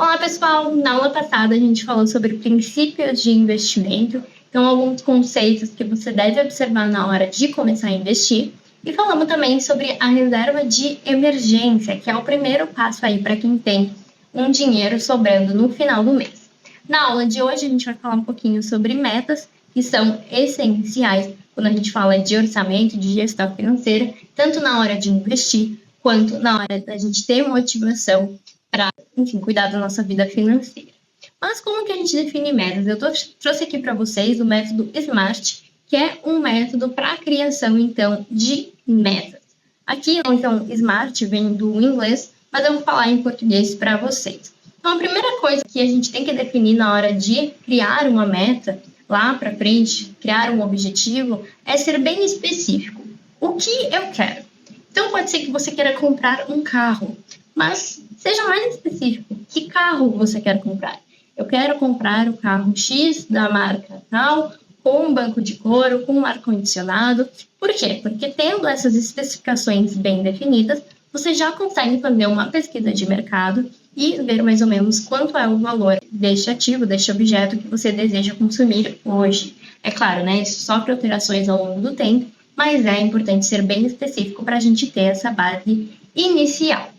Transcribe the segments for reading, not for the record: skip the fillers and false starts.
Olá, pessoal! Na aula passada a gente falou sobre princípios de investimento, então alguns conceitos que você deve observar na hora de começar a investir, e falamos também sobre a reserva de emergência, que é o primeiro passo aí para quem tem um dinheiro sobrando no final do mês. Na aula de hoje a gente vai falar um pouquinho sobre metas, que são essenciais quando a gente fala de orçamento, de gestão financeira, tanto na hora de investir, quanto na hora da gente ter motivação para, enfim, cuidar da nossa vida financeira. Mas como que a gente define metas? Eu trouxe aqui para vocês o método SMART, que é um método para a criação, então, de metas. Aqui, então, SMART vem do inglês, mas eu vou falar em português para vocês. Então, a primeira coisa que a gente tem que definir na hora de criar uma meta, lá para frente, criar um objetivo, é ser bem específico. O que eu quero? Então, pode ser que você queira comprar um carro, mas seja mais específico. Que carro você quer comprar? Eu quero comprar o carro X da marca tal, com um banco de couro, com um ar-condicionado. Por quê? Porque tendo essas especificações bem definidas, você já consegue fazer uma pesquisa de mercado e ver mais ou menos quanto é o valor deste ativo, deste objeto que você deseja consumir hoje. É claro, né? Isso sofre alterações ao longo do tempo, mas é importante ser bem específico para a gente ter essa base inicial.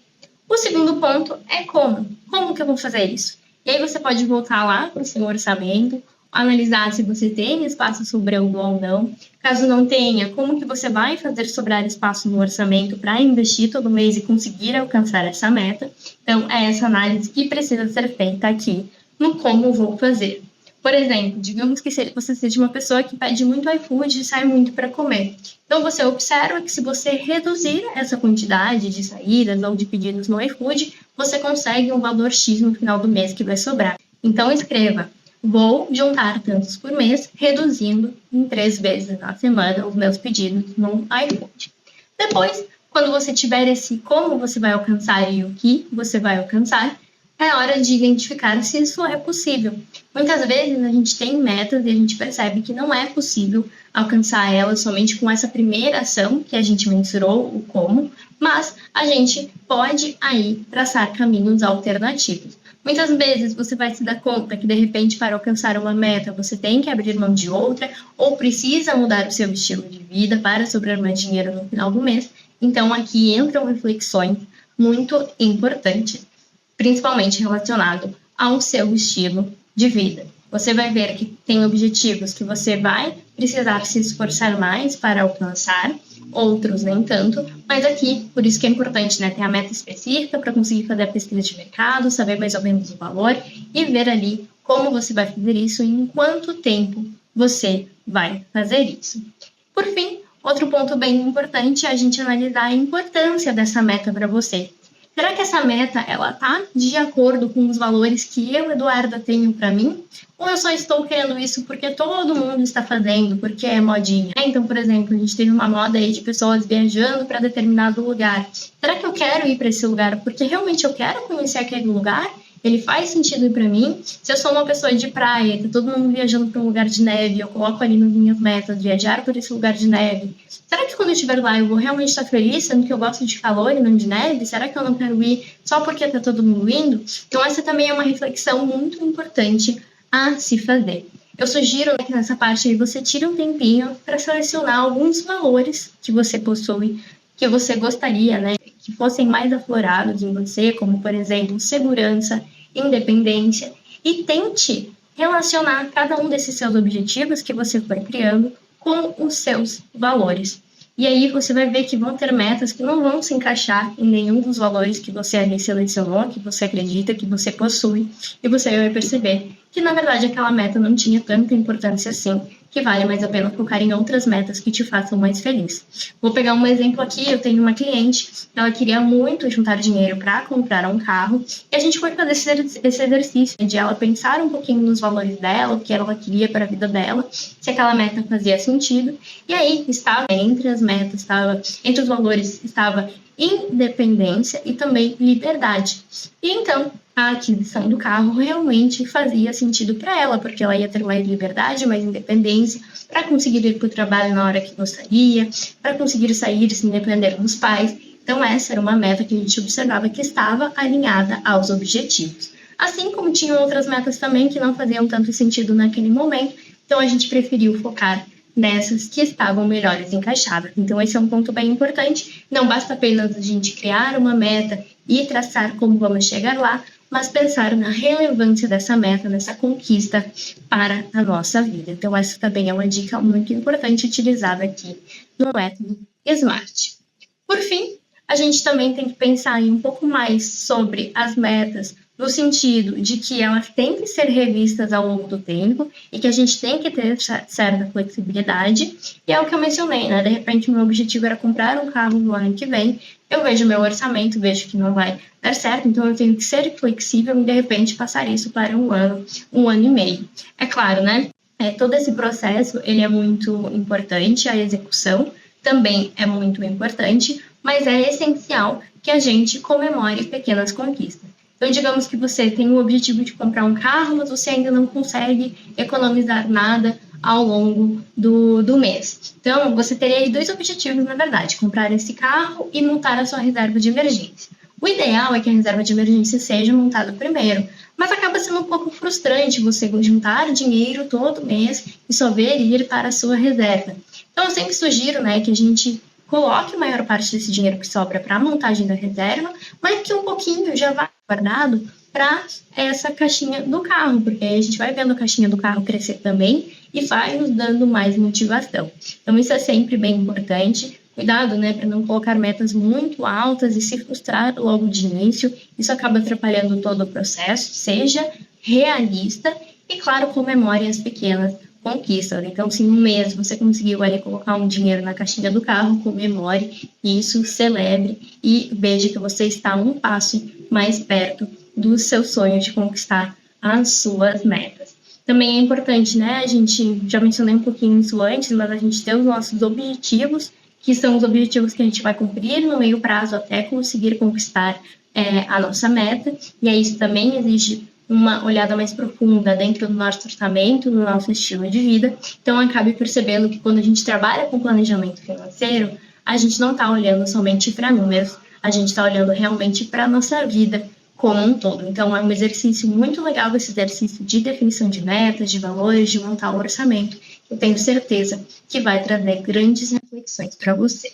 O segundo ponto é como. Como que eu vou fazer isso? E aí você pode voltar lá para o seu orçamento, analisar se você tem espaço sobrando ou não. Caso não tenha, como que você vai fazer sobrar espaço no orçamento para investir todo mês e conseguir alcançar essa meta. Então, é essa análise que precisa ser feita aqui no como vou fazer. Por exemplo, digamos que você seja uma pessoa que pede muito iFood e sai muito para comer. Então, você observa que se você reduzir essa quantidade de saídas ou de pedidos no iFood, você consegue um valor X no final do mês que vai sobrar. Então, escreva: vou juntar tantos por mês, reduzindo em 3 vezes na semana os meus pedidos no iFood. Depois, quando você tiver esse como você vai alcançar e o que você vai alcançar, é hora de identificar se isso é possível. Muitas vezes a gente tem metas e a gente percebe que não é possível alcançar elas somente com essa primeira ação que a gente mensurou, o como, mas a gente pode aí traçar caminhos alternativos. Muitas vezes você vai se dar conta que, de repente, para alcançar uma meta, você tem que abrir mão de outra ou precisa mudar o seu estilo de vida para sobrar mais dinheiro no final do mês. Então, aqui entram reflexões muito importantes, principalmente relacionado ao seu estilo de vida. Você vai ver que tem objetivos que você vai precisar se esforçar mais para alcançar, outros nem tanto, mas aqui, por isso que é importante, né, ter a meta específica para conseguir fazer a pesquisa de mercado, saber mais ou menos o valor e ver ali como você vai fazer isso e em quanto tempo você vai fazer isso. Por fim, outro ponto bem importante é a gente analisar a importância dessa meta para você. Será que essa meta, ela tá de acordo com os valores que eu, Eduarda, tenho para mim? Ou eu só estou querendo isso porque todo mundo está fazendo, porque é modinha? Então, por exemplo, a gente teve uma moda aí de pessoas viajando para determinado lugar. Será que eu quero ir para esse lugar porque realmente eu quero conhecer aquele lugar? Ele faz sentido para mim? Se eu sou uma pessoa de praia, tá todo mundo viajando para um lugar de neve, eu coloco ali nas minhas metas, viajar por esse lugar de neve. Será que quando eu estiver lá eu vou realmente estar feliz, sendo que eu gosto de calor e não de neve? Será que eu não quero ir só porque tá todo mundo indo? Então essa também é uma reflexão muito importante a se fazer. Eu sugiro que nessa parte aí você tire um tempinho para selecionar alguns valores que você possui, que você gostaria, né, que fossem mais aflorados em você, como, por exemplo, segurança, independência, e tente relacionar cada um desses seus objetivos que você foi criando com os seus valores. E aí você vai ver que vão ter metas que não vão se encaixar em nenhum dos valores que você ali selecionou, que você acredita, que você possui, e você vai perceber que, na verdade, aquela meta não tinha tanta importância assim, que vale mais a pena focar em outras metas que te façam mais feliz. Vou pegar um exemplo aqui, eu tenho uma cliente, ela queria muito juntar dinheiro para comprar um carro, e a gente foi fazer esse exercício de ela pensar um pouquinho nos valores dela, o que ela queria para a vida dela, se aquela meta fazia sentido, e aí estava entre as metas, estava entre os valores, estava independência e também liberdade. E então, a aquisição do carro realmente fazia sentido para ela, porque ela ia ter mais liberdade, mais independência, para conseguir ir para o trabalho na hora que gostaria, para conseguir sair sem depender dos pais. Então, essa era uma meta que a gente observava que estava alinhada aos objetivos. assim como tinham outras metas também que não faziam tanto sentido naquele momento, então a gente preferiu focar nessas que estavam melhores encaixadas. Então esse é um ponto bem importante, não basta apenas a gente criar uma meta e traçar como vamos chegar lá, mas pensar na relevância dessa meta, dessa conquista para a nossa vida. Então, essa também é uma dica muito importante utilizada aqui no método SMART. Por fim, a gente também tem que pensar um pouco mais sobre as metas, no sentido de que elas têm que ser revistas ao longo do tempo e que a gente tem que ter certa flexibilidade. E é o que eu mencionei, né? De repente, meu objetivo era comprar um carro no ano que vem. Eu vejo meu orçamento, vejo que não vai dar certo, então eu tenho que ser flexível e, de repente, passar isso para um ano e meio. É claro, né? Todo esse processo, ele é muito importante, a execução também é muito importante, mas é essencial que a gente comemore pequenas conquistas. Então, digamos que você tem o objetivo de comprar um carro, mas você ainda não consegue economizar nada ao longo do mês. Então, você teria aí 2 objetivos, na verdade: comprar esse carro e montar a sua reserva de emergência. O ideal é que a reserva de emergência seja montada primeiro, mas acaba sendo um pouco frustrante você juntar dinheiro todo mês e só ver ir para a sua reserva. Então, eu sempre sugiro, né, que a gente coloque a maior parte desse dinheiro que sobra para a montagem da reserva, mas que um pouquinho já vá guardado para essa caixinha do carro, porque aí a gente vai vendo a caixinha do carro crescer também e vai nos dando mais motivação. Então, isso é sempre bem importante. Cuidado, né, para não colocar metas muito altas e se frustrar logo de início. Isso acaba atrapalhando todo o processo. Seja realista e, claro, comemore as pequenas conquistas. Então, se em um mês você conseguiu ali colocar um dinheiro na caixinha do carro, comemore isso, celebre e veja que você está um passo mais perto do seu sonho de conquistar as suas metas. Também é importante, né, a gente, já mencionei um pouquinho isso antes, mas a gente ter os nossos objetivos, que são os objetivos que a gente vai cumprir no meio prazo até conseguir conquistar a nossa meta, e aí isso também exige uma olhada mais profunda dentro do nosso orçamento, no nosso estilo de vida. Então, acabe percebendo que quando a gente trabalha com planejamento financeiro, a gente não está olhando somente para números, a gente está olhando realmente para a nossa vida como um todo. Então, é um exercício muito legal esse exercício de definição de metas, de valores, de montar o orçamento. Eu tenho certeza que vai trazer grandes reflexões para você.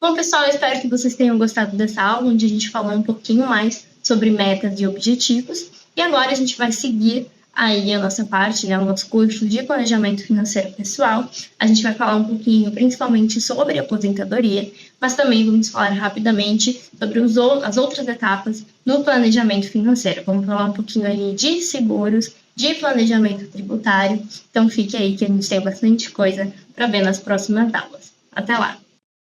Bom, pessoal, eu espero que vocês tenham gostado dessa aula, onde a gente falou um pouquinho mais sobre metas e objetivos. E agora a gente vai seguir aí a nossa parte, né, o nosso curso de planejamento financeiro pessoal. A gente vai falar um pouquinho, principalmente, sobre a aposentadoria, mas também vamos falar rapidamente sobre as outras etapas do planejamento financeiro. Vamos falar um pouquinho aí de seguros, de planejamento tributário. Então, fique aí que a gente tem bastante coisa para ver nas próximas aulas. Até lá!